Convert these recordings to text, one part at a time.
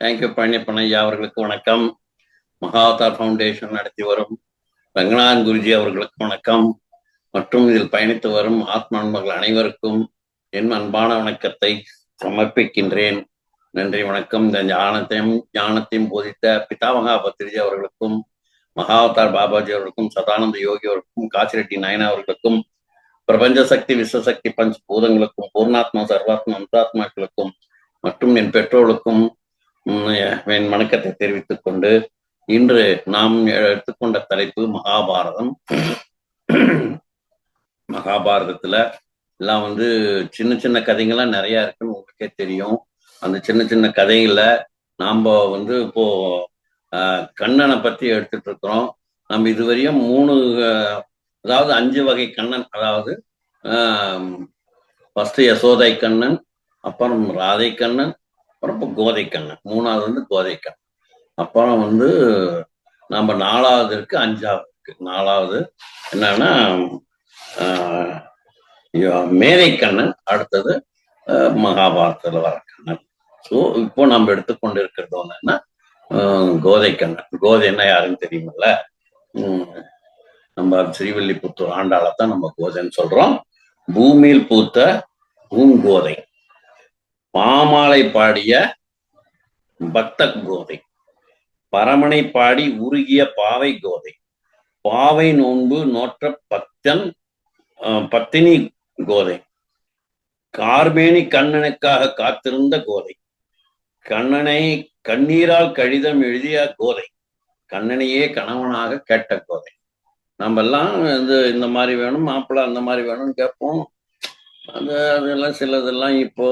Thank you Palaniappan ஐயா அவர்களுக்கு வணக்கம். மகாவதார் ஃபவுண்டேஷன் நடத்தி வரும் ரங்கநாதன் குருஜி அவர்களுக்கு வணக்கம். மற்றும் இதில் பயணித்து வரும் ஆத்ம நண்பர்கள் அனைவருக்கும் என் அன்பான வணக்கத்தை சமர்ப்பிக்கின்றேன். நன்றி, வணக்கம். இந்த ஞானத்தையும் போதித்த பிதாமகா பத்ரிஜி அவர்களுக்கும், மகாவதார் பாபாஜி அவர்களுக்கும், சதானந்த யோகி அவர்களுக்கும், காசிரெட்டி நாயனா அவர்களுக்கும், பிரபஞ்ச சக்தி விஸ்வசக்தி பஞ்ச பூதங்களுக்கும், பூர்ணாத்மா சர்வாத்மா அந்தாத்மாக்களுக்கும் மற்றும் என் பெற்றோர்களுக்கும் என் வணக்கத்தை தெரிவித்துக் கொண்டு, இன்று நாம் எடுத்துக்கொண்ட தலைப்பு மகாபாரதம். மகாபாரதத்துல எல்லாம் சின்ன சின்ன கதைகள்லாம் நிறைய இருக்குன்னு உங்களுக்கே தெரியும். அந்த சின்ன சின்ன கதைகள்ல நாம இப்போ கண்ணனை பத்தி எடுத்துட்டு இருக்கிறோம். நம்ம இதுவரையும் அதாவது 5 வகை கண்ணன், அதாவது ஃபர்ஸ்ட் யசோதை கண்ணன், அப்புறம் ராதை கண்ணன், அப்புறம் கோதை கண்ணன், 3வது கோதை கண்ணன், அப்புறம் நம்ம 4வது இருக்கு, 5வது இருக்கு. 4வது என்னன்னா மேதை கண்ணன், அடுத்தது மகாபாரதத்துல வர கண்ணன். ஸோ இப்போ நம்ம எடுத்துக்கொண்டு இருக்கிறது என்னன்னா கோதை கண்ணன். கோதை என்ன யாருன்னு தெரியுமில்ல? நம்ம ஸ்ரீவில்லிபுத்தூர் ஆண்டாளத்தான் நம்ம கோதைன்னு சொல்றோம். பூமியில் பூத்த பூங்கோதை, பாமாலை பாடிய பக்த கோதை, பரமனை பாடி உருகிய பாவை கோதை, பாவை நோன்பு நோற்ற பத்தினி கோதை, கார்மேனி கண்ணனுக்காக காத்திருந்த கோதை, கண்ணனை கண்ணீரால் கடிதம் எழுதிய கோதை, கண்ணனையே கணவனாக கேட்ட கோதை. நம்ம எல்லாம் இந்த மாதிரி வேணும், மாப்பிள்ளை அந்த மாதிரி வேணும்னு கேட்போம். அதெல்லாம் சிலதெல்லாம் இப்போ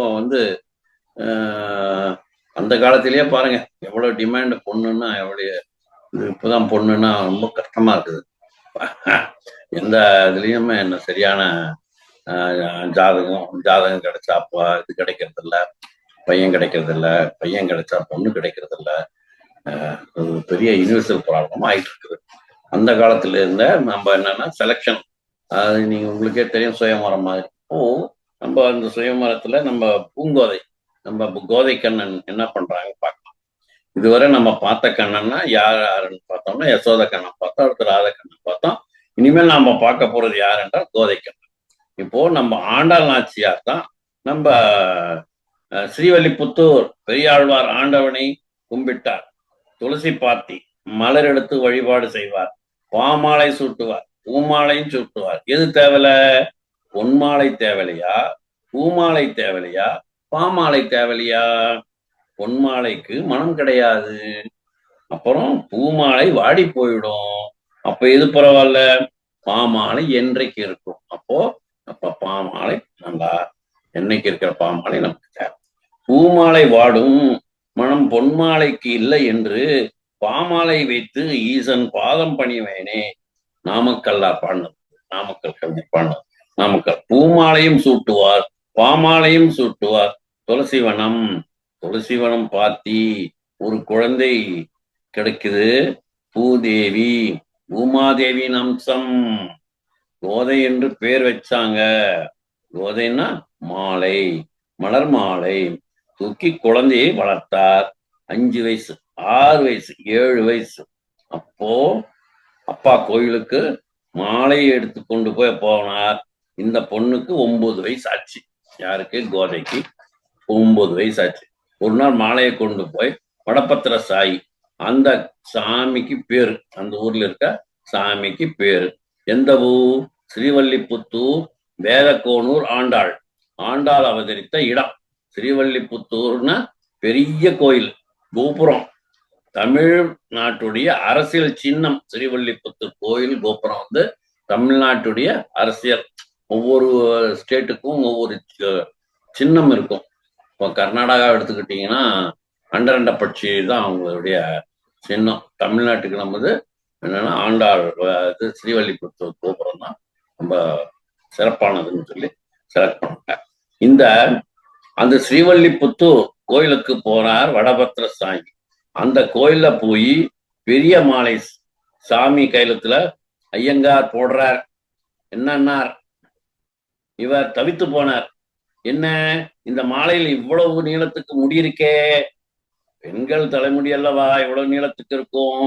அந்த காலத்திலேயே பாருங்க எவ்வளவு டிமாண்ட். பொண்ணுன்னா இப்பதான் பொண்ணுன்னா ரொம்ப கஷ்டமா இருக்குது. எந்த இதுலயுமே என்ன சரியான ஜாதகம் கிடைச்சாப்பா இது கிடைக்கிறது இல்ல, பையன் கிடைக்கிறது இல்ல, பையன் கிடைச்சா பொண்ணு கிடைக்கிறது இல்ல. பெரிய யூனிவர்சல் ப்ராப்ளம் ஆயிட்டு இருக்குது. அந்த காலத்துல இருந்த நம்ம என்னன்னா செலக்ஷன், அது நீங்க உங்களுக்கே தெரியும், சுயமரம் மாதிரி. நம்ம அந்த சுயமரத்துல நம்ம பூங்கோதை, நம்ம கோதை கண்ணன் என்ன பண்றாங்க பார்க்கலாம். இதுவரை நம்ம பார்த்த கண்ணன்னா யாருன்னு பார்த்தோம்னா யசோத கண்ணன் பார்த்தோம், அடுத்து ராத கண்ணன் பார்த்தோம். இனிமேல் நாம பார்க்க போறது யார் என்றால் கோதை கண்ணன். இப்போ நம்ம ஆண்டாள் நாச்சியார் தான் நம்ம ஸ்ரீவல்லிபுத்தூர் பெரியாழ்வார் ஆண்டவனை கும்பிட்டார், துளசி பாத்தி மலர் எடுத்து வழிபாடு செய்வார், பாமாலை சூட்டுவார், பூமாலையும் சூட்டுவார். எது தேவல? பொன்மாலை தேவலையா, பூமாலை தேவலையா, பாமாலை தேவலையா? பொன்மாலைக்கு மனம் கிடையாது, அப்புறம் பூமாலை வாடி போயிடும். அப்ப எது பரவாயில்ல? பாமாலை என்றைக்கு இருக்கும். அப்ப பாமாலை நல்லா என்னைக்கு இருக்கிற பாமாலை நமக்கு தேவை. பூமாலை வாடும் மனம் பொன்மாலைக்கு இல்லை என்று பாமாலை வைத்து ஈசன் பாதம் பணிவேனே. நாமக்கல்லா பாடினது, நாமக்கல் கவிஞர் பாடினது. நாமக்கல் பூமாலையும் சூட்டுவார், பாமாலையும் சூட்டுவார். துளசிவனம் பாத்தி ஒரு குழந்தை கிடைக்குது, பூதேவி, பூமாதேவியின் அம்சம். கோதை என்று பேர் வச்சாங்க. கோதைன்னா மாலை, மலர் மாலை தூக்கி குழந்தையை வளர்த்தார். 5 வயசு, 6 வயசு, 7 வயசு. அப்போ அப்பா கோயிலுக்கு மாலையை எடுத்து கொண்டு போனார். இந்த பொண்ணுக்கு 9 வயசு ஆச்சு. யாருக்கு? கோதைக்கு 9 வயசு ஆச்சு. ஒரு நாள் மாலையை கொண்டு போய் வடபத்திர சாயி, அந்த சாமிக்கு பேரு, அந்த ஊர்ல இருக்க சாமிக்கு பேரு. எந்த ஊர்? ஸ்ரீவல்லிபுத்தூர் வேதக்கோனூர் ஆண்டாள் அவதரித்த இடம். ஸ்ரீவல்லிபுத்தூர்னா பெரிய கோயில், கோபுரம், தமிழ்நாட்டுடைய அரசியல் சின்னம். ஸ்ரீவல்லிபுத்தூர் கோயில் கோபுரம் தமிழ்நாட்டுடைய அரசியல், ஒவ்வொரு ஸ்டேட்டுக்கும் ஒவ்வொரு சின்னம் இருக்கும். இப்போ கர்நாடகா எடுத்துக்கிட்டீங்கன்னா அண்டரண்டப்பட்சி தான் அவங்களுடைய சின்னம். தமிழ்நாட்டுக்கு நம்மது என்னன்னா ஆண்டாள் ஸ்ரீவல்லிபுத்தூர் கோபுரம் தான் ரொம்ப சிறப்பானதுன்னு சொல்லி செலக்ட் பண்ணாங்க. அந்த ஸ்ரீவல்லிபுத்தூர் கோயிலுக்கு போனார் வடபத்திர சாமி. அந்த கோயில்ல போய் பெரிய மாலை சாமி கைலத்துல ஐயங்கார் போடுறார். என்னன்னார்? இவர் தவித்து போனார். என்ன, இந்த மாலையில் இவ்வளவு நீளத்துக்கு முடியிருக்கே, பெண்கள் தலைமுடி அல்லவா இவ்வளவு நீளத்துக்கு இருக்கும்?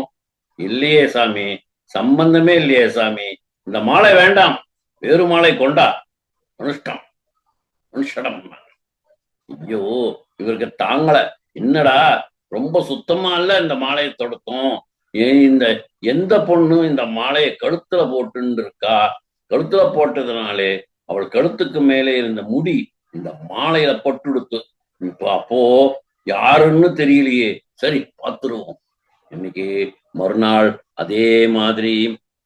இல்லையே சாமி, சம்பந்தமே இல்லையே சாமி. இந்த மாலை வேண்டாம், வேறு மாலை கொண்டா. அனுஷ்டம் அனுஷடம். ஐயோ, இவருக்கு தாங்கல. என்னடா, ரொம்ப சுத்தமா இல்ல இந்த மாலையை தொடுக்கும். ஏன் இந்த எந்த பொண்ணு இந்த மாலையை கழுத்துல போட்டுன்னு இருக்கா? கழுத்துல போட்டதுனாலே அவள் கழுத்துக்கு மேலே இருந்த முடி இந்த மாலையில பட்டுடுத்து. இப்ப அப்போ யாருன்னு தெரியலையே. சரி, பார்த்துருவோம். இன்னைக்கு மறுநாள் அதே மாதிரி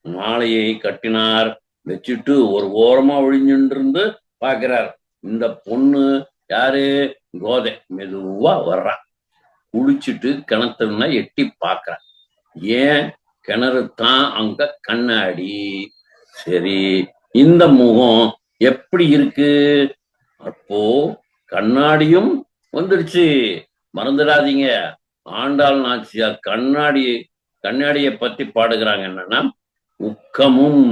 மாலையை கட்டினார். வச்சுட்டு ஒரு ஓரமா ஒழிஞ்சுட்டு இருந்து பாக்குறார். இந்த பொண்ணு யாரு? கோதை மெதுவா வர்றான். குளிச்சுட்டு கிணத்துன்னா எட்டி பாக்குறான். ஏன்? கிணறு தான் அங்க கண்ணாடி. சரி, இந்த முகம் எப்படி இருக்கு? அப்போ கண்ணாடியும் வந்துருச்சு. மறந்துடாதீங்க, ஆண்டாள் நாச்சியார் கண்ணாடியை பத்தி பாடுகிறாங்க. என்னன்னா, உக்கமும்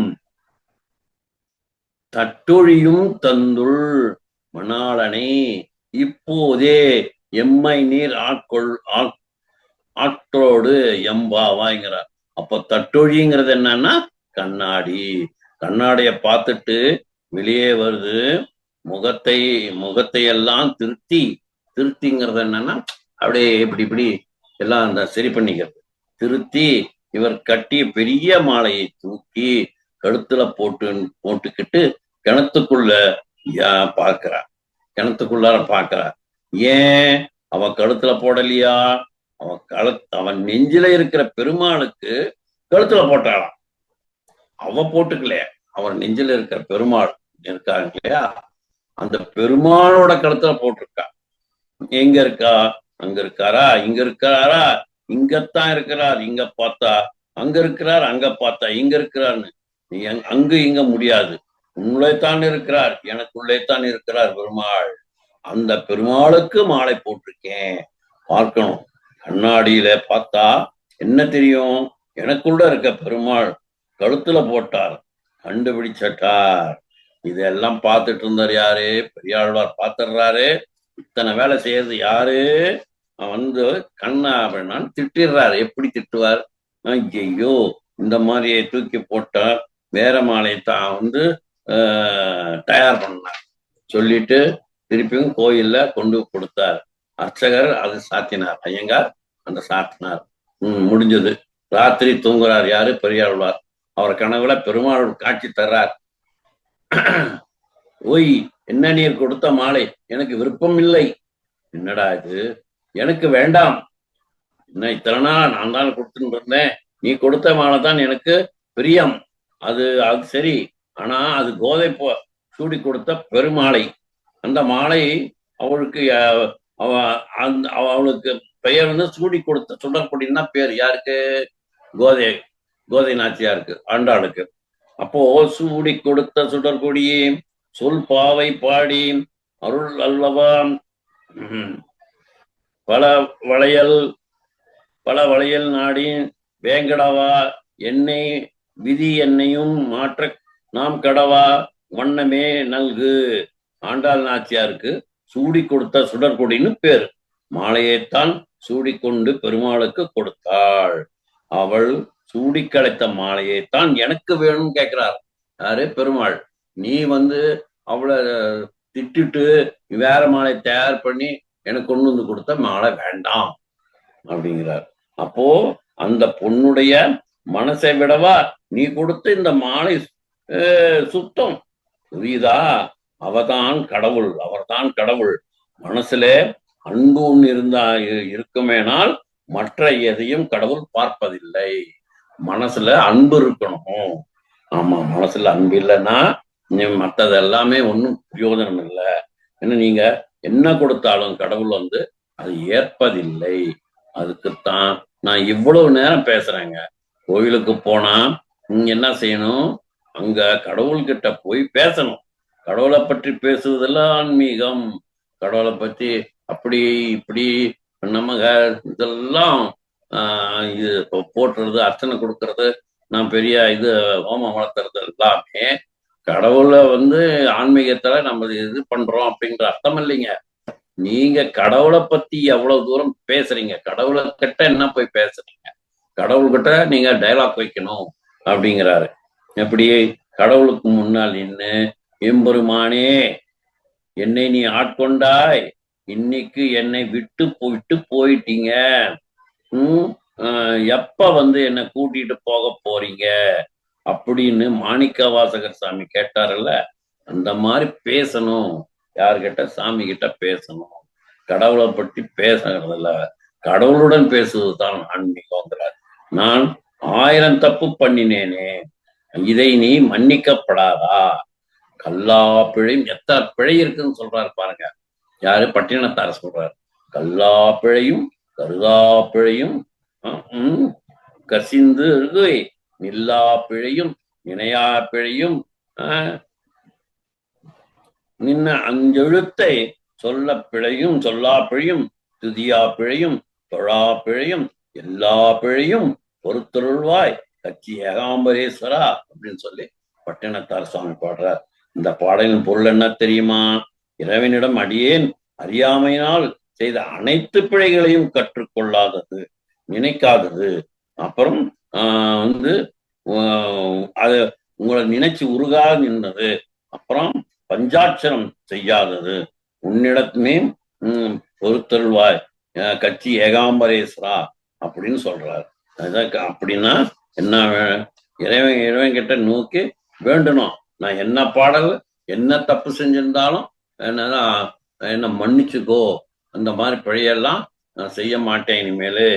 தட்டொழியும் தந்துள் மணாளனே இப்போதே எம்மை நீர் ஆற்றோடு எம்பாவாங்கிறார். அப்போ தட்டொழிங்கிறது என்னன்னா கண்ணாடி. கண்ணாடிய பார்த்துட்டு வெளியே வருது. முகத்தை எல்லாம் திருத்திங்கிறது என்னன்னா அப்படியே இப்படி இப்படி எல்லாம் அந்த சரி பண்ணிக்கிறது. திருத்தி இவர் கட்டிய பெரிய மாலையை தூக்கி கழுத்துல போட்டுக்கிட்டு கிணத்துக்குள்ள பாக்குறார். கிணத்துக்குள்ளார பாக்குறார். ஏன் அவன் கழுத்துல போடலையா? அவன் நெஞ்சில இருக்கிற பெருமாளுக்கு கழுத்துல போட்டாளாம். அவ போட்டுக்கலையா? அவன் நெஞ்சில இருக்கிற பெருமாள் இருக்காங்க இல்லையா, அந்த பெருமாளோட கழுத்துல போட்டிருக்கா. எங்க இருக்கா? அங்க இருக்காரா? இங்க இருக்கிறாரா? இங்கத்தான் இருக்கிறார். இங்க பார்த்தா அங்க இருக்கிறார், அங்க பார்த்தா இங்க இருக்கிறார்னு. அங்கு இங்க முடியாது. உன்னுள்ளேத்தான் இருக்கிறார், எனக்குள்ளேத்தான் இருக்கிறார் பெருமாள். அந்த பெருமாளுக்கு மாலை போட்டிருக்கேன். பார்க்கணும். கண்ணாடியில பார்த்தா என்ன தெரியும்? எனக்குள்ள இருக்க பெருமாள் கழுத்துல போட்டார், கண்டுபிடிச்சார். இதெல்லாம் பார்த்துட்டு இருந்தார் யாரு? பெரியாழ்வார் பார்த்துடுறாரு. இத்தனை வேலை செய்யறது யாரு? வந்து கண்ணா அப்படின்னான்னு திட்டிடுறாரு. எப்படி திட்டுவார்? ஐயோ, இந்த மாதிரியை தூக்கி போட்டா வேற மாலை தான் தயார் பண்ணார் சொல்லிட்டு திருப்பியும் கோயில்ல கொண்டு கொடுத்தார். அர்ச்சகர் அது சாத்தினார், ஐயங்கார் அந்த சாத்தினார். முடிஞ்சது. ராத்திரி தூங்குறார் யாரு? பெரியாழ்வார். அவர் கனவுல பெருமாள் காட்சி தர்றார். ஓய், என்ன நீர் கொடுத்த மாலை எனக்கு விருப்பம் இல்லை. என்னடா இது? எனக்கு வேண்டாம். என்ன இத்தனை நாள் நான் தான் கொடுத்துட்டு இருந்தேன். நீ கொடுத்த மாலை தான் எனக்கு பிரியம். அது சரி. ஆனா அது கோதை சூடி கொடுத்த பெருமாளை. அந்த மாலை அவளுக்கு அவளுக்கு பெயர் சூடி கொடுத்த சுடற்கொடின்னா பேர் யாருக்கு? கோதை நாச்சியாருக்கு, ஆண்டாளுக்கு. அப்போ சூடி கொடுத்த சுடற்கொடியே சொல் பாவை பாடி அருள் அல்லவா பல வளையல் நாடி வேங்கடவா என்னை விதி என்னையும் மாற்ற நாம் கடவா வண்ணமே நல்கு. ஆண்டாள் நாச்சியாருக்கு சூடி கொடுத்த சுடற்கொடின்னு பேரு. மாலையைத்தான் சூடிக்கொண்டு பெருமாளுக்கு கொடுத்தாள். அவள் சூடி கலைத்த மாலையைத்தான் எனக்கு வேணும்னு கேட்கிறார். யாரு? பெருமாள். நீ அவளை திட்டுட்டு வேற மாலை தயார் பண்ணி எனக்கு கொண்டு வந்து கொடுத்த மாலை வேண்டாம் அப்படிங்கிறார். அப்போ அந்த பொண்ணுடைய மனசை விடவா நீ கொடுத்த இந்த மாலை சுத்தம்? புரியுதா? அவதான் கடவுள், அவர்தான் கடவுள். மனசுல அன்பு ஒன்று இருக்குமேனால் மற்ற எதையும் கடவுள் பார்ப்பதில்லை. மனசுல அன்பு இருக்கணும். ஆமா, மனசுல அன்பு இல்லைன்னா மற்றது எல்லாமே ஒன்றும் பிரயோஜனம் இல்லை. ஏன்னா நீங்க என்ன கொடுத்தாலும் கடவுள் அது ஏற்பதில்லை. அதுக்குத்தான் நான் இவ்வளவு நேரம் பேசுறேங்க. கோயிலுக்கு போனா நீங்க என்ன செய்யணும்? அங்க கடவுள்கிட்ட போய் பேசணும். கடவுளை பற்றி பேசுவதெல்லாம் ஆன்மீகம். கடவுளை பற்றி அப்படி இப்படி நம்ம இதெல்லாம் இது போட்டுறது, அர்ச்சனை கொடுக்கறது, நான் பெரிய ஹோமம் வளர்த்துறது எல்லாமே கடவுளை ஆன்மீகத்துல நம்ம இது பண்றோம் அப்படிங்கிற அர்த்தம் இல்லைங்க. நீங்க கடவுளை பத்தி எவ்வளவு தூரம் பேசுறீங்க, கடவுளை கிட்ட என்ன போய் பேசுறீங்க, கடவுள்கிட்ட நீங்க டைலாக் வைக்கணும் அப்படிங்கிறாரு. எப்படி கடவுளுக்கு முன்னால் நின்று, எம்பெருமானே என்னை நீ ஆட்கொண்டாய், இன்னைக்கு என்னை விட்டு போயிட்டீங்க, எப்ப என்னை கூட்டிட்டு போக போறீங்க அப்படின்னு மாணிக்க வாசகர் சாமி கேட்டார்ல, அந்த மாதிரி பேசணும். யார்கிட்ட? சாமி கிட்ட பேசணும். கடவுளை பற்றி பேசுறதில்ல, கடவுளுடன் பேசுவதுதான் ஆன்மீகங்கிறார். நான் 1000 தப்பு பண்ணினேனே, இதை நீ மன்னிக்கப்படாதா? கல்லா பிழையும், எத்தனை பிழை இருக்குன்னு சொல்றாரு பாருங்க. யாரு? பட்டினத்தார சொல்றாரு. கல்லா பிழையும் கருதா பிழையும் கசிந்து நில்லா பிழையும் நினையா பிழையும் நின்ன அஞ்செழுத்தை சொல்ல பிழையும் சொல்லா பிழையும் துதியா பிழையும் தொழா பிழையும் எல்லா பிழையும் பொறுத்தருள்வாய் கட்சி ஏகாம்பரேஸ்வரா அப்படின்னு சொல்லி பட்டினத்தார் சுவாமி பாடுறார். இந்த பாடலின் பொருள் என்ன தெரியுமா? இறைவனிடம் அடியேன் அறியாமையினால் செய்த அனைத்து பிழைகளையும் கற்றுக்கொள்ளாதது, நினைக்காதது, அப்புறம் அது உங்களை நினைச்சு உருகா நின்றது, அப்புறம் பஞ்சாட்சரம் செய்யாதது, உன்னிடத்துமே பொறுத்தருள்வாய் கட்சி ஏகாம்பரேஸ்வரா அப்படின்னு சொல்றாரு. அப்படின்னா என்ன? இறைவன் கிட்ட நோக்கி வேண்டணும், நான் என்ன பாடல் என்ன தப்பு செஞ்சிருந்தாலும் என்ன மன்னிச்சுக்கோ, அந்த மாதிரி பிழையெல்லாம் நான் செய்ய மாட்டேன் இனிமேலு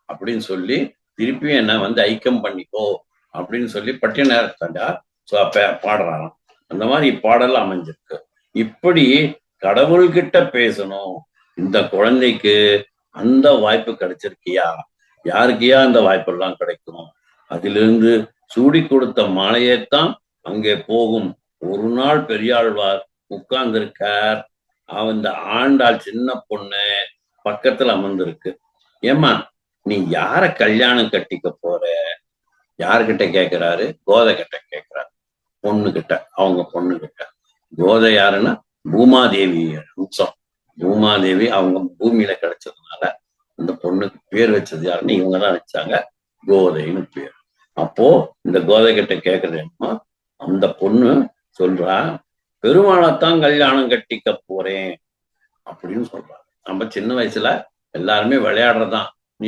அப்படின்னு சொல்லி திருப்பியும் என்ன ஐக்கியம் பண்ணிக்கோ அப்படின்னு சொல்லி பட்டினத்தார் பாடுறாராம். அந்த மாதிரி பாடல் அமைஞ்சிருக்கு. இப்படி கடவுள்கிட்ட பேசணும். இந்த குழந்தைக்கு அந்த வாய்ப்பு கிடைச்சிருக்கியா? யாருக்கியா அந்த வாய்ப்பெல்லாம் கிடைக்கும்? அதிலிருந்து சூடி கொடுத்த மாலையைத்தான் அங்கே போகும். ஒரு நாள் பெரியாழ்வார் உட்கார்ந்திருக்கார், அந்த ஆண்டாள் சின்ன பொண்ணு பக்கத்துல அமர்ந்திருக்கு. ஏமா நீ யார கல்யாணம் கட்டிக்க போற? யாருக்கிட்ட கேட்கிறாரு? கோதை கிட்ட கேட்கிறாரு, பொண்ணு கிட்ட, அவங்க பொண்ணு கிட்ட. கோதை யாருன்னா பூமாதேவி அம்சம். பூமாதேவி அவங்க பூமியில கிடைச்சதுனால அந்த பொண்ணுக்கு பேர் வச்சது யாருன்னு இவங்கதான் வச்சாங்க, கோதைன்னு பேர். அப்போ இந்த கோதை கிட்ட கேட்கறது என்னமா, அந்த பொண்ணு சொல்றா, பெருமாளைத்தான் கல்யாணம் கட்டிக்க போறேன் அப்படின்னு சொல்றா. நம்ம சின்ன வயசுல எல்லாருமே விளையாடுறதான், நீ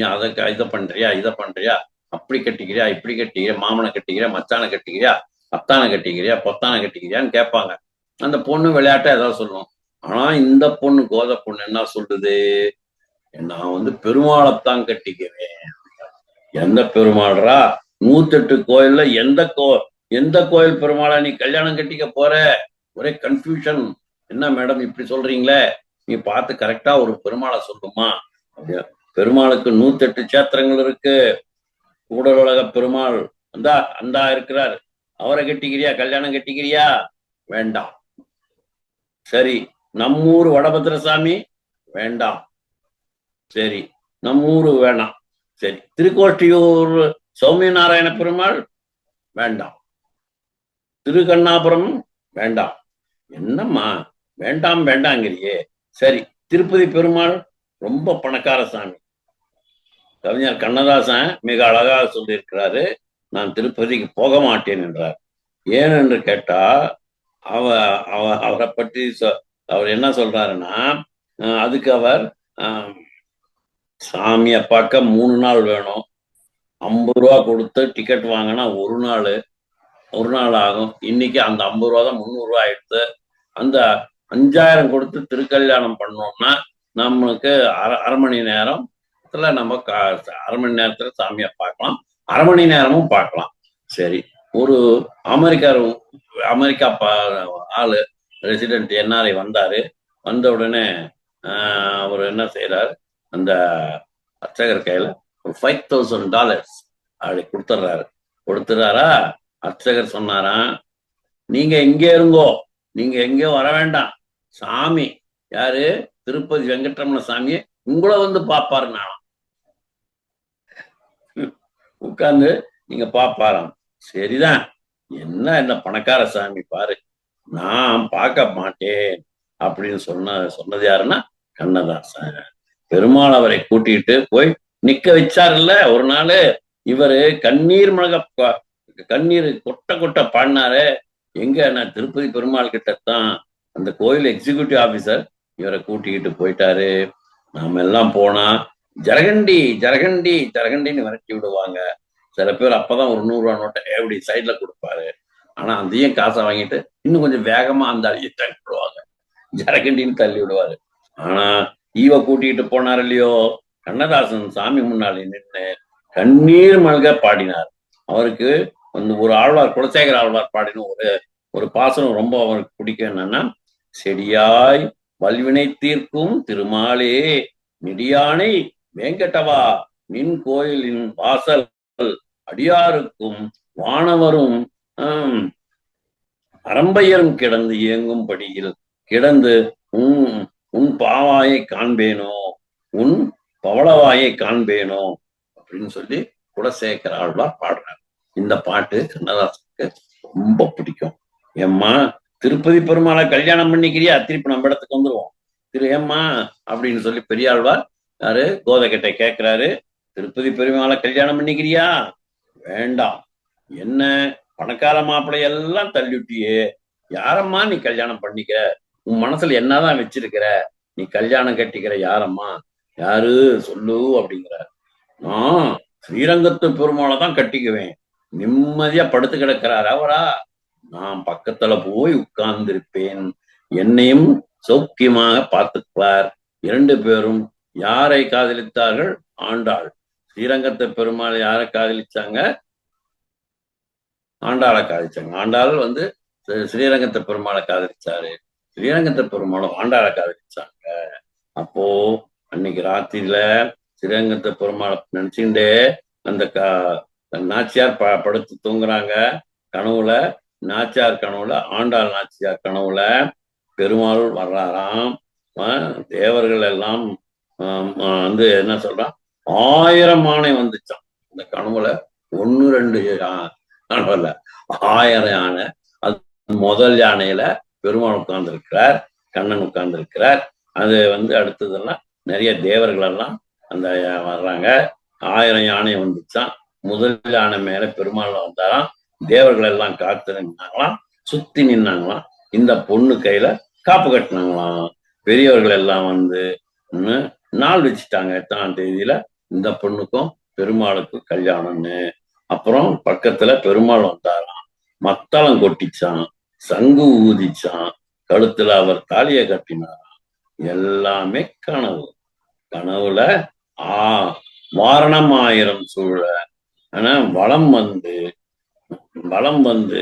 இதை பண்றியா, இதை பண்றியா, அப்படி கட்டிக்கிறியா, இப்படி கட்டிக்கிறியா, மாமனை கட்டிக்கிறியா, மச்சானை கட்டிக்கிறியா, அத்தானை கட்டிக்கிறியா, பொத்தானை கட்டிக்கிறியான்னு கேட்பாங்க. அந்த பொண்ணு விளையாட்டை ஏதாவது சொல்லுவோம். ஆனா இந்த பொண்ணு, கோதை பொண்ணு என்ன சொல்லுது? நான் பெருமாளைத்தான் கட்டிக்குவேன். எந்த பெருமாள்ரா? 108 கோயில்ல எந்த கோயில் பெருமாளை நீ கல்யாணம் கட்டிக்க போற? ஒரே கன்ஃபியூஷன். என்ன மேடம் இப்படி சொல்றீங்களே, நீ பார்த்து கரெக்டா ஒரு பெருமாளை சொல்லுமா? பெருமாளுக்கு 108 சேத்திரங்கள் இருக்கு. கூடலுலக பெருமாள் அந்த இருக்கிறார், அவரை கட்டிக்கிறியா, கல்யாணம் கட்டிக்கிறியா? வேண்டாம். சரி, நம்மூர் வடபத்திரசாமி வேண்டாம். சரி, நம்மூரு வேண்டாம். சரி, திருக்கோஷ்டியூர் சௌமிய நாராயண பெருமாள் வேண்டாம். திருக்கண்ணாபுரம் வேண்டாம். என்னம்மா வேண்டாம் வேண்டாங்கிறியே? சரி, திருப்பதி பெருமாள் ரொம்ப பணக்கார சாமி. கவிஞர் கண்ணதாசன் மிக அழகாக சொல்லியிருக்கிறாரு, நான் திருப்பதிக்கு போக மாட்டேன் என்றார். ஏன் என்று கேட்டா, அவரை பற்றி அவர் என்ன சொல்றாருன்னா, அதுக்கு அவர் சாமியை பார்க்க 3 நாள் வேணும், 50 ரூபா கொடுத்து டிக்கெட் வாங்கினா ஒரு நாள் ஆகும். இன்னைக்கு அந்த 50 ரூபா தான் 300 ரூபா ஆயிடுத்து. அந்த 5000 கொடுத்து திருக்கல்யாணம் பண்ணோம்னா நம்மளுக்கு அரை மணி நேரத்துல நம்ம அரை மணி நேரத்துல சாமியை பார்க்கலாம், அரை மணி நேரமும் பார்க்கலாம். சரி, ஒரு அமெரிக்கா ஆளு ரெசிடென்ட் என்ஆர்ஐ வந்தாரு. வந்த உடனே அவர் என்ன செய்யறாரு, அந்த அர்ச்சகர் கையில ஒரு $5000 அப்படி கொடுத்துறாரா. அர்ச்சகர் சொன்னாராம், நீங்க இங்கே இருங்கோ, நீங்க எங்கேயோ வர வேண்டாம், சாமி யாரு, திருப்பதி வெங்கட்ரமண சாமியை உங்களை பாப்பாரு. நானும் உட்கார்ந்து நீங்க பாப்பாராம். சரிதான், என்ன பணக்கார சாமி பாரு, நான் பார்க்க மாட்டேன் அப்படின்னு சொன்னது யாருன்னா கண்ணதாசன். பெருமாள் அவரை கூட்டிட்டு போய் நிக்க வச்சாருல்ல ஒரு நாள். இவரு கண்ணீர் கொட்ட கொட்ட பாடினாரு. எங்க நான் திருப்பதி பெருமாள் கிட்டத்தான் அந்த கோயில் எக்ஸிகியூட்டிவ் ஆபீசர் இவரை கூட்டிக்கிட்டு போயிட்டாரு. நாம எல்லாம் போனா ஜரகண்டி ஜரகண்டி ஜரகண்டின்னு விரட்டி விடுவாங்க. சில பேர் அப்பதான் ஒரு 100 ரூபா நோட்டை எப்படி சைட்ல கொடுப்பாரு. ஆனா அதையும் காசை வாங்கிட்டு இன்னும் கொஞ்சம் வேகமா அந்த அழியை தள்ளி விடுவாங்க, ஜரகண்டின்னு தள்ளி விடுவாரு. ஆனா ஈவ கூட்டிகிட்டு போனார் இல்லையோ, கண்ணதாசன் சாமி முன்னாடி நின்று கண்ணீர் மல்க பாடினார். அவருக்கு வந்து ஒரு ஆழ்வார், குலசேகர ஆழ்வார் பாடின ஒரு பாசனம் ரொம்ப அவருக்கு பிடிக்கும். என்னன்னா, செடியாய் வல்வினை தீர்க்கும் திருமாலே நெடியானை வேங்கடவா நின் கோயிலின் வாசல் அடியாருக்கும் வானவரும் அரம்பையரும் கிடந்து இயங்கும் படியில் கிடந்து உன் பாவாயை காண்பேனோ, உன் பவளவாயை காண்பேனோ அப்படின்னு சொல்லி குலசேகர ஆழ்வார் பாடுறார். இந்த பாட்டு கண்ணதாசனுக்கு ரொம்ப பிடிக்கும். ஏம்மா திருப்பதி பெருமாளை கல்யாணம் பண்ணிக்கிறியா, திருப்பி நம்ம இடத்துக்கு வந்துருவோம் ஏம்மா அப்படின்னு சொல்லி பெரியாழ்வார் யாரு கோதைகிட்ட கேட்கிறாரு. திருப்பதி பெருமாளை கல்யாணம் பண்ணிக்கிறியா? வேண்டாம், என்ன பணக்கார மாப்பிள்ளையெல்லாம் தள்ளிவிட்டியே, யாரம்மா நீ கல்யாணம் பண்ணிக்க, உன் மனசுல என்னதான் வச்சிருக்கிற, நீ கல்யாணம் கட்டிக்கிற யாரம்மா, யாரு சொல்லு அப்படிங்கிறார். நான் ஸ்ரீரங்கத்து பெருமாளை தான் கட்டிக்குவேன். நிம்மதியா படுத்து கிடக்கிறார் அவரா, நான் பக்கத்துல போய் உட்கார்ந்திருப்பேன், என்னையும் சௌக்கியமாக பார்த்துக்குவார். 2 பேரும் யாரை காதலித்தார்கள்? ஆண்டாள். ஸ்ரீரங்கத்து பெருமாள் யாரை காதலிச்சாங்க? ஆண்டாளை காதலிச்சாங்க. ஆண்டாள் வந்து ஸ்ரீரங்கத்தை பெருமாளை காதலிச்சாரு, ஸ்ரீரங்கத்தை பெருமாளும் ஆண்டாளை காதலிச்சாங்க. அப்போ அன்னைக்கு ராத்திரியில ஸ்ரீரங்கத்தை பெருமாளை நினைச்சுட்டே அந்த நாச்சியார் படுத்து தூங்குறாங்க. கனவுல நாச்சியார் கனவுல, ஆண்டாள் நாச்சியார் கனவுல பெருமாள் வர்றாராம். தேவர்கள் எல்லாம் வந்து என்ன சொல்றான், 1000 யானை வந்துச்சான் இந்த கனவுல. 1 2 கனவுல 1000 யானை. அது முதல் யானையில பெருமாள் உட்கார்ந்து இருக்கிறார், கண்ணன் உட்கார்ந்து இருக்கிறார். அது வந்து அடுத்ததெல்லாம் நிறைய தேவர்கள் எல்லாம் அந்த வர்றாங்க. 1000 யானை வந்துச்சான். முதல் யானை மேல பெருமாள் வந்தாராம். தேவர்கள் எல்லாம் காத்து நின்னாங்களாம், சுத்தி நின்னாங்களாம். இந்த பொண்ணு கையில காப்பு கட்டினாங்களாம். பெரியவர்கள் எல்லாம் வந்து நாள் வச்சுட்டாங்க, எத்தனாம் தேதியில இந்த பொண்ணுக்கும் பெருமாளுக்கும் கல்யாணம்னு. அப்புறம் பக்கத்துல பெருமாள் வந்தாராம், மத்தளம் கொட்டிச்சான், சங்கு ஊதிச்சான், கழுத்துல அவர் தாலியை கட்டினாராம். எல்லாமே கனவு. கனவுல வாரணம் 1000 சூழ ஆனா வளம் வந்து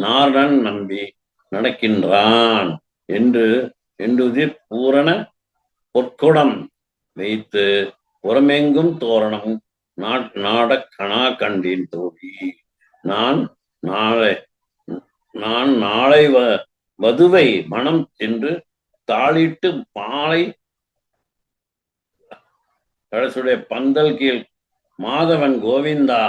நாரணன் நம்பி நடக்கின்றான் என்று பூரண பொற்குடம் வைத்து புறமெங்கும் தோரணம் நாட கணா கண்டேன் தோழி. நான் நாளை வதுவை மனம் என்று தாளிட்டு மாலை கடைசுடைய பந்தல் கீழ் மாதவன் கோவிந்தா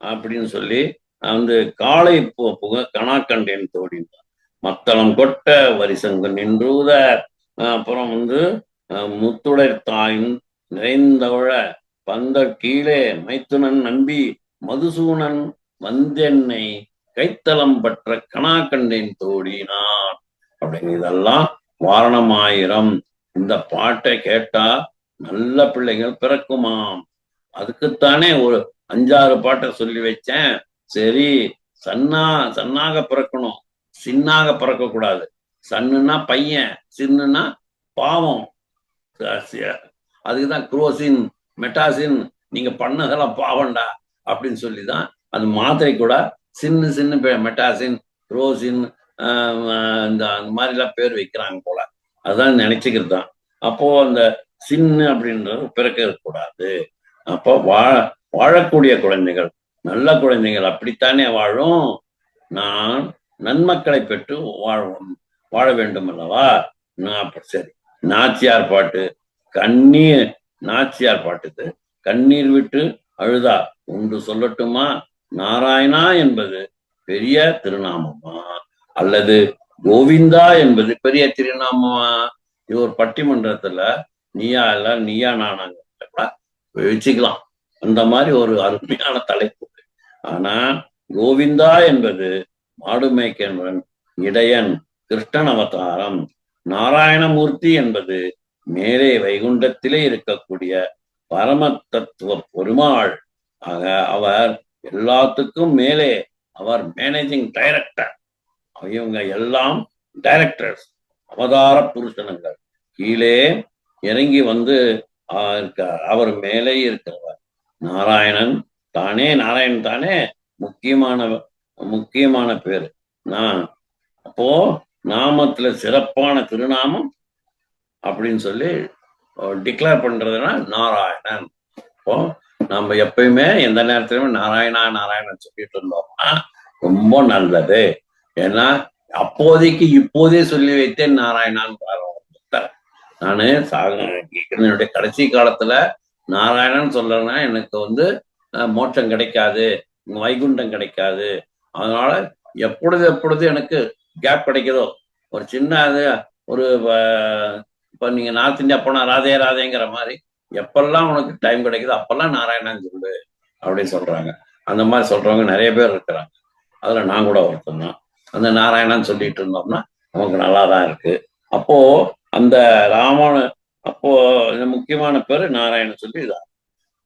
அப்படின்னு சொல்லி வந்து காளை புக கணா கண்டேன் தோழிந்தான். மத்தளம் கொட்ட வரிசங்கு நின்றூத, அப்புறம் வந்து முத்துடர் தாயின் நிறைந்தவழ பந்த கீழே மைத்துனன் நம்பி மதுசூனன் வந்தென்னை கைத்தலம் பற்ற கணா கண்டேன் தோழினான் அப்படிங்க. இதெல்லாம் வாரணம் 1000. இந்த பாட்டை கேட்டா நல்ல பிள்ளைகள் பிறக்குமாம். அதுக்குத்தானே ஒரு 5 6 பாட்டை சொல்லி வச்சேன். சரி, சன்னாக பிறக்கணும், சின்னாக பிறக்க கூடாது. சன்னுன்னா பையன், சின்னுன்னா பாவம். அதுக்குதான் குரோசின் மெட்டாசின் நீங்க பண்ணதெல்லாம் பாவண்டா அப்படின்னு சொல்லிதான் அது மாத்திரை கூட சின்ன மெட்டாசின் குரோசின் அந்த மாதிரிலாம் பேர் வைக்கிறாங்க போல. அதுதான் நினைச்சுக்கிறது தான். அப்போ அந்த சின்னு அப்படின்றது பிறக்க கூடாது. அப்போ வாழக்கூடிய குழந்தைகள், நல்ல குழந்தைகள் அப்படித்தானே வாழும். நான் நன்மக்களை பெற்று வாழ வேண்டும் அல்லவா. சரி, நாச்சியார் பாட்டு நாச்சியார் பாட்டுக்கு கண்ணீர் விட்டு அழுதா ஒன்று சொல்லட்டுமா, நாராயணா என்பது பெரிய திருநாமமா அல்லது கோவிந்தா என்பது பெரிய திருநாமமா? இது ஒரு பட்டிமன்றத்துல நீயா இல்ல நீயா நானாங்க கூட வச்சுக்கலாம். அந்த மாதிரி ஒரு அருமையான தலைப்பு. ஆனா கோவிந்தா என்பது மாடு மேய்க்கின்றன் இடையன் கிருஷ்ணன் அவதாரம். நாராயணமூர்த்தி என்பது மேலே வைகுண்டத்திலே இருக்கக்கூடிய பரம தத்துவ பெருமாள். ஆக அவர் எல்லாத்துக்கும் மேலே அவர் மேனேஜிங் டைரக்டர். இவங்க எல்லாம் டைரக்டர்ஸ், அவதார புருஷனங்கள். கீழே இறங்கி வந்து அவர் மேலே இருக்கிறவர் நாராயணன் தானே. நாராயணன் தானே முக்கியமான முக்கியமான பேரு. நான் அப்போ நாமத்துல சிறப்பான திருநாமம் அப்படின்னு சொல்லி டிக்ளேர் பண்றதுன்னா நாராயணன். இப்போ நம்ம எப்பயுமே எந்த நேரத்திலுமே நாராயணா நாராயணன் சொல்லிட்டு இருந்தோம்னா ரொம்ப நல்லது. ஏன்னா அப்போதைக்கு இப்போதே சொல்லி வைத்தேன் நாராயணான்னு புத்தர். நானு என்னுடைய கடைசி காலத்துல நாராயணன் சொல்லணும்னா எனக்கு வந்து மோட்சம் கிடைக்காது, வைகுண்டம் கிடைக்காது. அதனால எப்பொழுது எனக்கு கேப் கிடைக்குதோ, ஒரு சின்ன அது ஒரு இப்ப நீங்க நார்த் இந்தியா போனா ராதே ராதேங்கிற மாதிரி எப்பெல்லாம் உனக்கு டைம் கிடைக்குதோ அப்பெல்லாம் நாராயணன் சொல்லு அப்படின்னு சொல்றாங்க. அந்த மாதிரி சொல்றவங்க நிறைய பேர் இருக்கிறாங்க. அதுல நான் கூட ஒருத்தன் தான். அந்த நாராயணன் சொல்லிட்டு இருந்தோம்னா நமக்கு நல்லாதான் இருக்கு. அப்போ அந்த அப்போ முக்கியமான பேரு நாராயணன் சொல்லி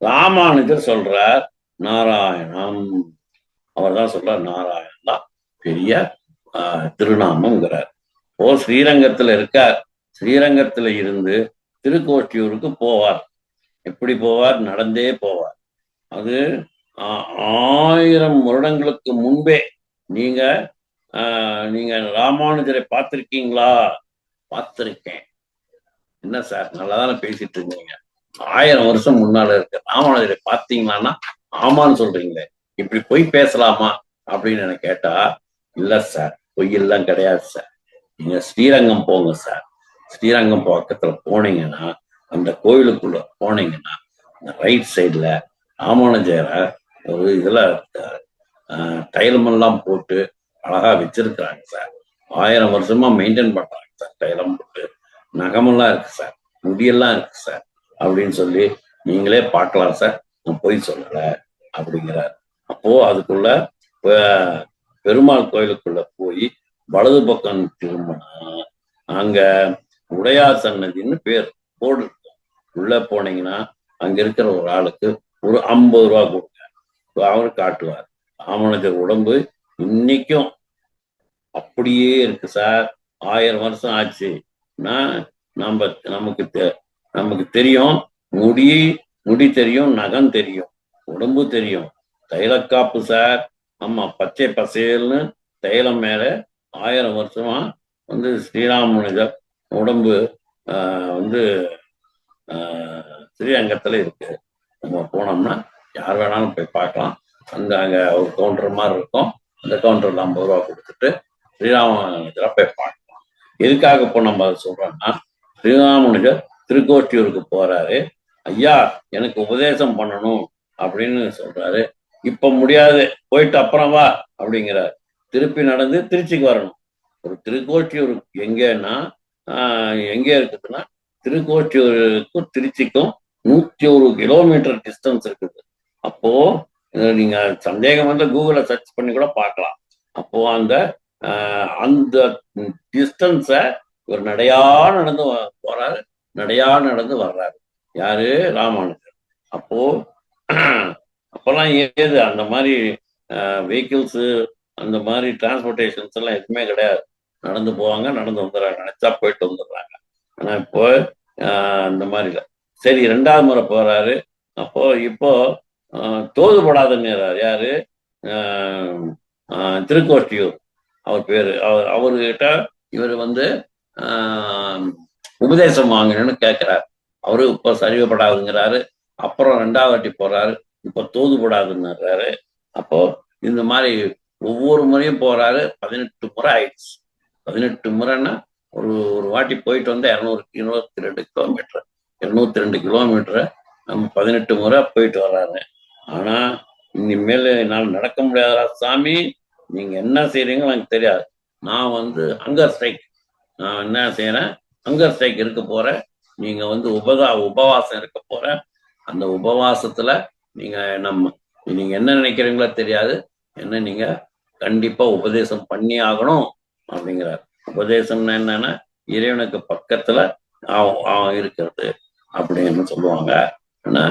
ராமானுஜர் சொல்றார் நாராயணம். அவர் தான் சொல்றார் நாராயணன் தான் பெரிய திருநாமங்கிறார். ஓ ஸ்ரீரங்கத்துல இருக்கார். ஸ்ரீரங்கத்துல இருந்து திருக்கோஷ்டியூருக்கு போவார். எப்படி போவார்? நடந்தே போவார். அது 1000 வருடங்களுக்கு முன்பே. நீங்க நீங்க ராமானுஜரை பார்த்திருக்கீங்களா? பார்த்திருக்கேன். என்ன சார் நல்லாதானே பேசிட்டு இருக்கீங்க? 1000 வருஷம் முன்னால இருக்க ராமானுஜரை பார்த்தீங்களான்னா ஆமான்னு சொல்றீங்களே, இப்படி பொய் பேசலாமா அப்படின்னு எனக்கு கேட்டா, இல்ல சார் பொய்யெல்லாம் கிடையாது சார். நீங்க ஸ்ரீரங்கம் போங்க சார். ஸ்ரீரங்கம் பக்கத்துல போனீங்கன்னா அந்த கோயிலுக்குள்ள போனீங்கன்னா அந்த ரைட் சைட்ல ராமானுஜரை ஒரு இதுல தைலமெல்லாம் போட்டு அழகா வச்சிருக்கிறாங்க சார். 1000 வருஷமா மெயின்டைன் பண்றாங்க சார். தைலம் போட்டு நகமெல்லாம் இருக்கு சார், முடியெல்லாம் இருக்கு சார் அப்படின்னு சொல்லி நீங்களே பார்க்கலாம் சார், நான் பொய் சொல்லல அப்படிங்கிறார். அப்போ அதுக்குள்ள பெருமாள் கோயிலுக்குள்ள போய் வலது பக்கம் திரும்பினா அங்க உடையார் சன்னதின்னு பேர் போர்டு இருக்கும். உள்ள போனீங்கன்னா அங்க இருக்கிற ஒரு ஆளுக்கு ஒரு 50 ரூபா கொடுங்க, அவர் காட்டுவார். ராமானுஜர் உடம்பு இன்னைக்கும் அப்படியே இருக்கு சார். 1000 வருஷம் ஆச்சு. நமக்கு தெரியும், முடி தெரியும், நகம் தெரியும், உடம்பு தெரியும், தைலக்காப்பு சார். ஆமா, பச்சை பசேல்னு தைலம் மேல 1000 வருஷமா வந்து ஸ்ரீராமனுஜர் உடம்பு வந்து ஸ்ரீரங்கத்துல இருக்கு. நம்ம போனோம்னா யார் வேணாலும் போய் பார்க்கலாம். அங்க ஒரு கவுண்டர் மாதிரி இருக்கும். அந்த கவுண்டர்ல 50 ரூபா கொடுத்துட்டு ஸ்ரீராமனுஜரை போய் பார்க்கலாம். எதுக்காக இப்போ நம்ம அதை சொல்றோம்னா, ஸ்ரீராமனுஜர் திருக்கோஷ்டியூருக்கு போறாரு. ஐயா எனக்கு உபதேசம் பண்ணணும் அப்படின்னு சொல்றாரு. இப்ப முடியாது, போயிட்டு அப்புறம் வா அப்படிங்கிறார். திருப்பி நடந்து திருச்சிக்கு வரணும். ஒரு திருக்கோஷ்டியூர் எங்கன்னா எங்க இருக்குதுன்னா, திருக்கோஷ்டியூருக்கும் திருச்சிக்கும் 101 கிலோமீட்டர் டிஸ்டன்ஸ் இருக்குது. அப்போ நீங்க சந்தேகம் வந்து கூகுள சர்ச் பண்ணி கூட பார்க்கலாம். அப்போ அந்த டிஸ்டன்ஸ ஒரு நடையா நடந்து போறாரு, நடையா நடந்து வர்றாரு. யாரு? ராமானுஜர். அப்பெல்லாம் ஏது அந்த மாதிரி வெஹிக்கிள்ஸ், அந்த மாதிரி டிரான்ஸ்போர்டேஷன்ஸ் எல்லாம் எதுவுமே கிடையாது. நடந்து போவாங்க, நடந்து வந்துடுறாங்க, நினைச்சா போயிட்டு வந்துடுறாங்க. ஆனா இப்போ அந்த மாதிரி இல்லை. சரி, 2வது முறை போறாரு. அப்போ இப்போ தோதுபடாதுன்னு யாரு? திருக்கோஷ்டியூர் அவர் பேரு. அவர்கிட்ட இவர் வந்து உபதேசம் வாங்கணும்னு கேட்கிறாரு. அவரு இப்போ சரிவுபடாதுங்கிறாரு. அப்புறம் 2வது வாட்டி போறாரு, இப்ப தோதுபடாதுன்னு. அப்போ இந்த மாதிரி ஒவ்வொரு முறையும் போறாரு. 18 முறை ஆயிடுச்சு. 18 முறைன்னா ஒரு வாட்டி போயிட்டு வந்து 222 கிலோமீட்டர், 202 கிலோமீட்டரை நம்ம 18 முறை போயிட்டு வர்றாரு. ஆனா இனிமேல் என்னால் நடக்க முடியாதா சாமி, நீங்க என்ன செய்றீங்கன்னு எனக்கு தெரியாது. நான் வந்து ஹங்கர் ஸ்ட்ரைக், நான் என்ன செய்யறேன், ஹங்கர் ஸ்ட்ரைக் இருக்க போறேன். நீங்க வந்து உபவாசம் இருக்க போற. அந்த உபவாசத்துல நீங்க நீங்க என்ன நினைக்கிறீங்களோ தெரியாது, என்ன நீங்க கண்டிப்பா உபதேசம் பண்ணி ஆகணும் அப்படிங்கிறார். உபதேசம்னா என்னன்னா இறைவனுக்கு பக்கத்துல இருக்கிறது அப்படின்னு சொல்லுவாங்க. ஆனா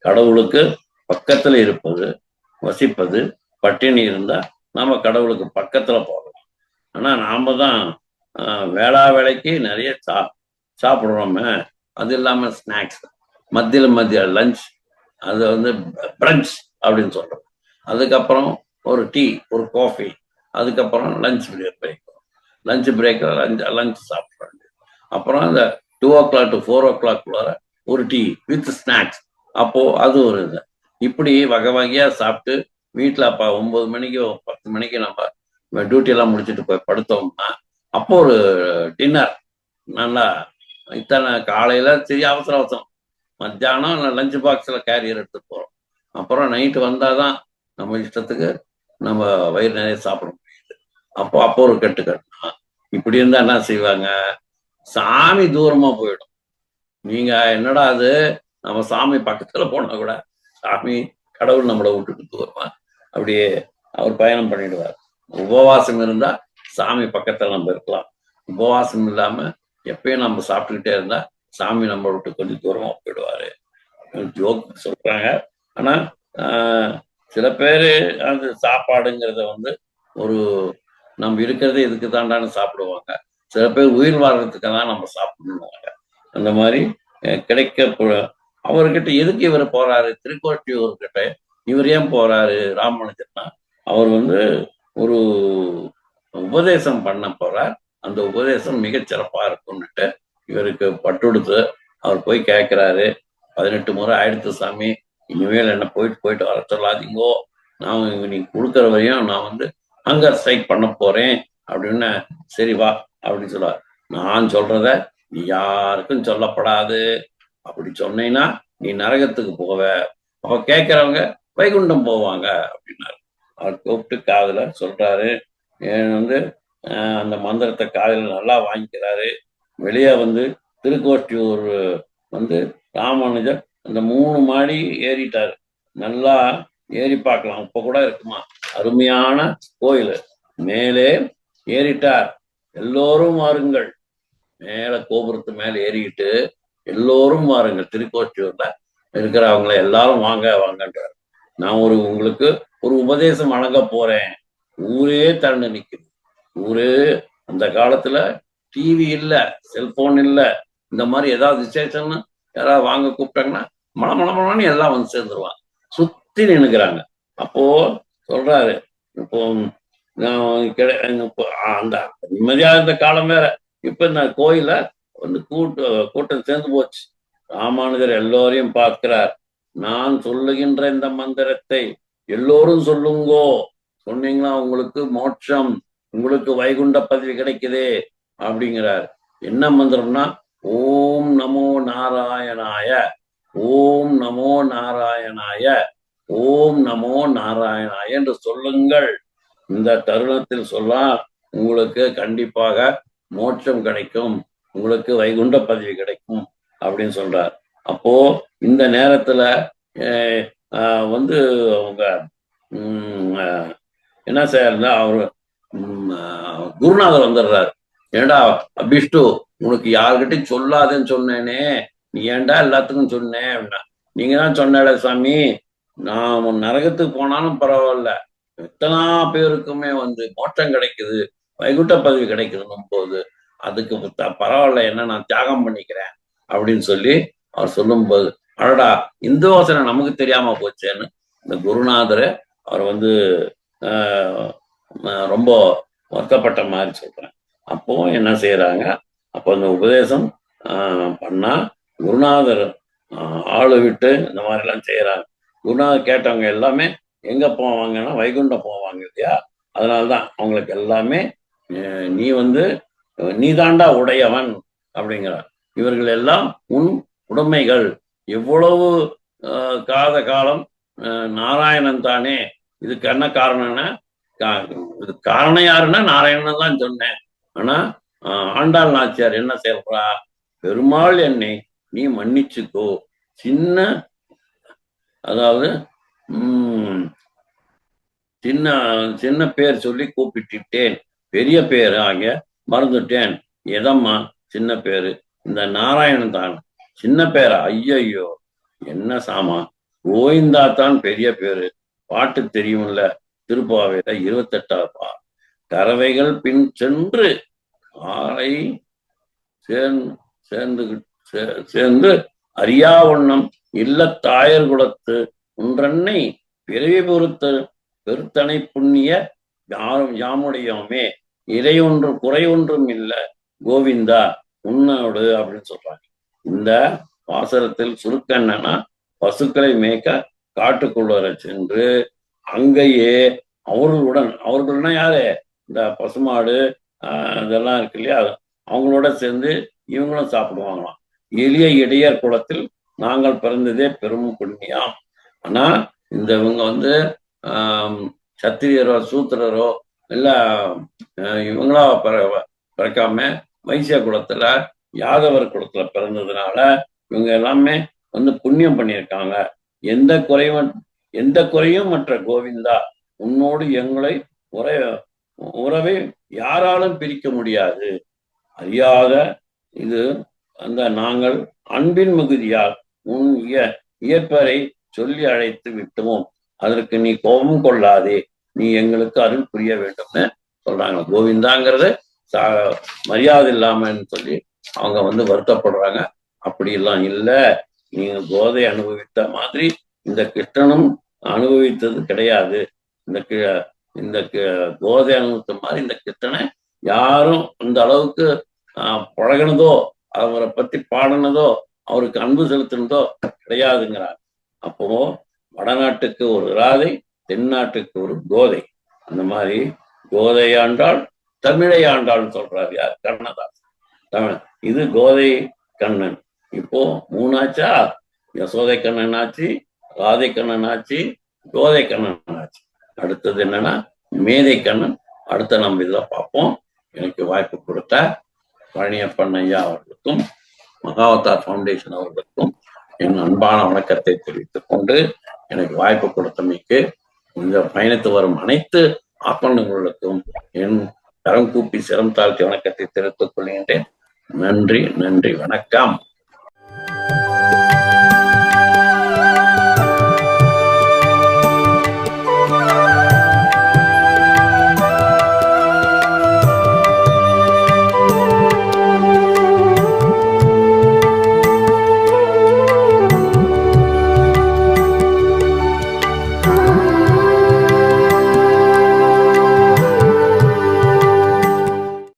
கடவுளுக்கு பக்கத்துல இருப்பது, வசிப்பது, பட்டினி இருந்தா நாம கடவுளுக்கு பக்கத்துல போகலாம். ஆனா நாம தான் வேளைக்கு நிறைய சாப்பிடுறோமே. அது இல்லாம ஸ்நாக்ஸ், மத்திய லஞ்ச், அது வந்து பிரஞ்ச் அப்படின்னு சொல்றோம். அதுக்கப்புறம் ஒரு டீ, ஒரு காஃபி, அதுக்கப்புறம் லஞ்ச் பிரேக். லஞ்ச் பிரேக்ல லஞ்ச் சாப்பிட்றாங்க. அப்புறம் அந்த 2 o'clock to 4 o'clock ஒரு டீ வித் ஸ்நாக்ஸ். அப்போ அது ஒரு இது. இப்படி வகை வகையா சாப்பிட்டு வீட்டுல அப்ப 9 மணிக்கு 10 மணிக்கு நம்ம டியூட்டி எல்லாம் முடிச்சுட்டு போய் படுத்தோம்னா அப்போ ஒரு டின்னர் நல்லா இத்தனை காலையில சரி அவசரம் மத்தியானம் லஞ்ச் பாக்ஸ்ல கேரியர் எடுத்துட்டு போறோம். அப்புறம் நைட்டு வந்தாதான் நம்ம இஷ்டத்துக்கு நம்ம வயிறு நிறைய சாப்பிட முடியுது. அப்போ ஒரு கட்டுக்கட்டுனா இப்படி இருந்தா என்ன செய்வாங்க, சாமி தூரமா போயிடும். நீங்க என்னடா அது, நம்ம சாமி பக்கத்துல போனா கூட சாமி கடவுள் நம்மளை விட்டுட்டு தூரமா அப்படியே அவர் பயணம் பண்ணிடுவார். உபவாசம் இருந்தா சாமி பக்கத்துல நம்ம இருக்கலாம். உபவாசம் இல்லாம எப்பயும் நம்ம சாப்பிட்டுக்கிட்டே இருந்தா சாமி நம்ம விட்டு கொஞ்சம் தூரமா போயிடுவாரு. ஜோக் சொல்றாங்க. ஆனா சில பேரு அந்த சாப்பாடுங்கிறத வந்து ஒரு நம்ம இருக்கிறதே இதுக்கு தாண்டான்னு சாப்பிடுவாங்க. சில பேர் உயிர் வாழ்றதுக்கு தான் நம்ம சாப்பிடணுவாங்க. அந்த மாதிரி கிடைக்க அவர்கிட்ட எதுக்கு இவர் போறாரு, திருக்கோட்டியூர்கிட்ட இவர் ஏன் போறாரு ராமானுஜர்னா, அவர் வந்து ஒரு உபதேசம் பண்ண போறார். அந்த உபதேசம் மிகச்சிறப்பா இருக்கும்னுட்டு இவருக்கு பட்டுடுத்து அவர் போய் கேட்கிறாரு. 18 முறை ஆயிடுத்து சாமி, இனிமேல் என்ன போயிட்டு வர சொல்லாதீங்கோ, நான் நீங்க கொடுக்குற வரையும் நான் வந்து ஹங்கர் ஸ்ட்ரைக் பண்ண போறேன் அப்படின்னு. சரி வா அப்படின்னு சொல்லுவார். நான் சொல்றத நீ யாருக்கும் சொல்லப்படாது, அப்படி சொன்னீங்கன்னா நீ நரகத்துக்கு போவ, அப்ப கேட்கிறவங்க வைகுண்டம் போவாங்க அப்படின்னாரு. அவர் கூப்பிட்டு காதுல சொல்றாரு. வந்து அந்த மந்திரத்தை காதில் நல்லா வாங்கிக்கிறாரு. வெளியே வந்து திருக்கோட்டியூர் வந்து ராமானுஜர் அந்த 3 மாடி ஏறிட்டாரு. நல்லா ஏறி பார்க்கலாம், இப்ப கூட இருக்குமா, அருமையான கோயில். மேலே ஏறிட்டார். எல்லோரும் வாருங்கள், மேல கோபுரத்து மேல ஏறிக்கிட்டு எல்லோரும் வாருங்கள், திருக்கோட்டியூர்ல இருக்கிறவங்கள எல்லாரும் வாங்க வாங்கன்றார். நான் உங்களுக்கு ஒரு உபதேசம் வழங்க போறேன். ஊரே திரண்டு நிக்குது. ஊரே அந்த காலத்துல டிவி இல்ல, செல்போன் இல்ல, இந்த மாதிரி ஏதாவது விசேஷம்னு யாராவது வாங்க கூப்பிட்டாங்கன்னா மளமளமளன்னு எல்லாம் வந்து சேர்ந்துருவாங்க, சுத்தி நின்னுக்கிறாங்க. அப்போ சொல்றாரு, இப்போ அந்த நிம்மதியா இருந்த காலம் வேற. இப்ப இந்த கோயில வந்து கூட்டம் சேர்ந்து போச்சு. ராமானுஜர் எல்லோரையும் பார்க்கிறார். நான் சொல்லுகின்ற இந்த மந்திரத்தை எல்லோரும் சொல்லுங்கோ, சொன்னீங்கன்னா உங்களுக்கு மோட்சம், உங்களுக்கு வைகுண்ட பதவி கிடைக்குது அப்படிங்கிறார். என்ன மந்திரம்னா ஓம் நமோ நாராயணாய, ஓம் நமோ நாராயணாய, ஓம் நமோ நாராயணாய என்று சொல்லுங்கள். இந்த தருணத்தில் சொல்ல உங்களுக்கு கண்டிப்பாக மோட்சம் கிடைக்கும், உங்களுக்கு வைகுண்ட பதவி கிடைக்கும் அப்படின்னு சொல்றார். அப்போ இந்த நேரத்துல வந்து அவங்க என்ன செய்யறா, அவரு குருநாதர் வந்துடுறாரு. ஏண்டா அபிஷ்டு, உனக்கு யாருக்கிட்டையும் சொல்லாதுன்னு சொன்னேனே, நீ ஏண்டா எல்லாத்துக்கும் சொன்னேன் அப்படின்னா, நீங்க தான் சொன்ன சாமி, நான் நரகத்துக்கு போனாலும் பரவாயில்ல, எத்தனா பேருக்குமே வந்து மோட்சம் கிடைக்குது, வைகுண்ட பதவி கிடைக்குதுன்னும் போது அதுக்கு பரவாயில்ல, என்ன நான் தியாகம் பண்ணிக்கிறேன் அப்படின்னு சொல்லி அவர் சொல்லும்போது, அடடா இந்த யோசனை நமக்கு தெரியாம போச்சேன்னு இந்த குருநாதரை அவர் வந்து ரொம்ப வருத்தப்பட்ட மாதிரி சொல்றேன். அப்போ என்ன செய்யறாங்க, அப்போ அந்த உபதேசம் பண்ணா குருநாதர் ஆளு விட்டு இந்த மாதிரி எல்லாம் செய்யறாங்க. குருநாதர் கேட்டவங்க எல்லாமே எங்க போவாங்கன்னா வைகுண்டம் போவாங்க இல்லையா, அதனால்தான் அவங்களுக்கு எல்லாமே நீ வந்து நீதாண்டா உடையவன் அப்படிங்கிறார். இவர்கள் எல்லாம் உன் உடைமைகள். எவ்வளவு காலம் நாராயணன் தானே. இதுக்கு என்ன காரணம்னா, இது காரணம் யாருன்னா நாராயணன் தான் சொன்னேன். ஆனா ஆண்டாள் நாச்சியார் என்ன செய்யறா, பெருமாள் என்னை நீ மன்னிச்சுக்கோ. சின்ன அதாவது சின்ன சின்ன பேர் சொல்லி கூப்பிட்டுட்டேன், பெரிய பேர் ஆகிய மறந்துட்டேன். எதம்மா சின்ன பேரு? இந்த நாராயணன் தான் சின்ன பேரா? ஐயோ, என்ன சாமா, கோவிந்தா தான் பெரிய பேரு. பாட்டு தெரியும்ல, திருப்பாவையில 28வது பா. கறவைகள் பின் சென்று ஆரை சேர்ந்து சேர்ந்து அறியா வண்ணம் இல்ல தாயர் குலத்து ஒன்றன்னை பிறவி பொறுத்த பெருத்தனை புண்ணிய யாமுடையோமே, இறை ஒன்றும் குறை ஒன்றும் இல்ல கோவிந்தா உன்னோடு அப்படின்னு சொல்றாங்க. இந்த வாசகத்தில் சுருக்க என்னன்னா, பசுக்களை மேய்க்க காட்டுக்குள்ள சென்று அங்கேயே அவர்களுடன் யாரு, இந்த பசுமாடு இதெல்லாம் இருக்கு இல்லையா, அவங்களோட சேர்ந்து இவங்களும் சாப்பிடுவாங்களாம். எளிய இடையர் குலத்தில் நாங்கள் பிறந்ததே பெரும் புண்ணியம். ஆனா இந்த இவங்க சத்திரியரோ சூத்திரரோ இல்ல இவங்களா பிறக்காம வைசிய குலத்துல யாதவர் குலத்துல பிறந்ததுனால இவங்க எல்லாமே புண்ணியம் பண்ணியிருக்காங்க. எந்த குறையும் மற்ற கோவிந்தா உன்னோடு எங்களை உறவை யாராலும் பிரிக்க முடியாது. அறியாத இது நாங்கள் அன்பின் மிகுதியால் உன் இயற்பரை சொல்லி அழைத்து விட்டோம். அதற்கு நீ கோபம் கொள்ளாதே, நீ எங்களுக்கு அருள் புரிய வேண்டும்னு சொல்றாங்க. கோவிந்தாங்கிறது மரியாதை இல்லாமன்னு சொல்லி அவங்க வருத்தப்படுறாங்க. அப்படி எல்லாம் இல்லை, நீங்க கோதை அனுபவித்த மாதிரி இந்த கிருஷ்ணனும் அனுபவித்தது கிடையாது. இந்த கோதை அனுபவித்த மாதிரி இந்த கிருஷ்ணனை யாரும் அந்த அளவுக்கு பழகினதோ அவரை பத்தி பாடினதோ அவருக்கு அன்பு செலுத்தினதோ கிடையாதுங்கிறார். அப்போ வடநாட்டுக்கு ஒரு ராதை, தென்னாட்டுக்கு ஒரு கோதை. அந்த மாதிரி கோதை ஆண்டாள் தமிழை ஆண்டாள்னு சொல்றாரு யார்? கண்ணதாசன். தமிழ் இது கோதை கண்ணன். இப்போ 3 ஆச்சா? யசோதை கண்ணன் ஆச்சு, ராதை கண்ணன் ஆச்சு, கோதை கண்ணன் ஆச்சு. அடுத்தது என்னன்னா மேதை கண்ணன். அடுத்த நம்ம இதுல பார்ப்போம். எனக்கு வாய்ப்பு கொடுத்த பழனியப்பன் ஐயா அவர்களுக்கும் மகாவதார் ஃபவுண்டேஷன் அவர்களுக்கும் என் அன்பான வணக்கத்தை தெரிவித்துக் கொண்டு, எனக்கு வாய்ப்பு கொடுத்தமைக்கு இந்த பயணித்து வரும் அனைத்து ஆப்பனங்களுக்கும் என் கரம் கூப்பி சிரம் தாழ்த்தி வணக்கத்தை தெரிவித்துக் கொள்கின்றேன். நன்றி, வணக்கம்.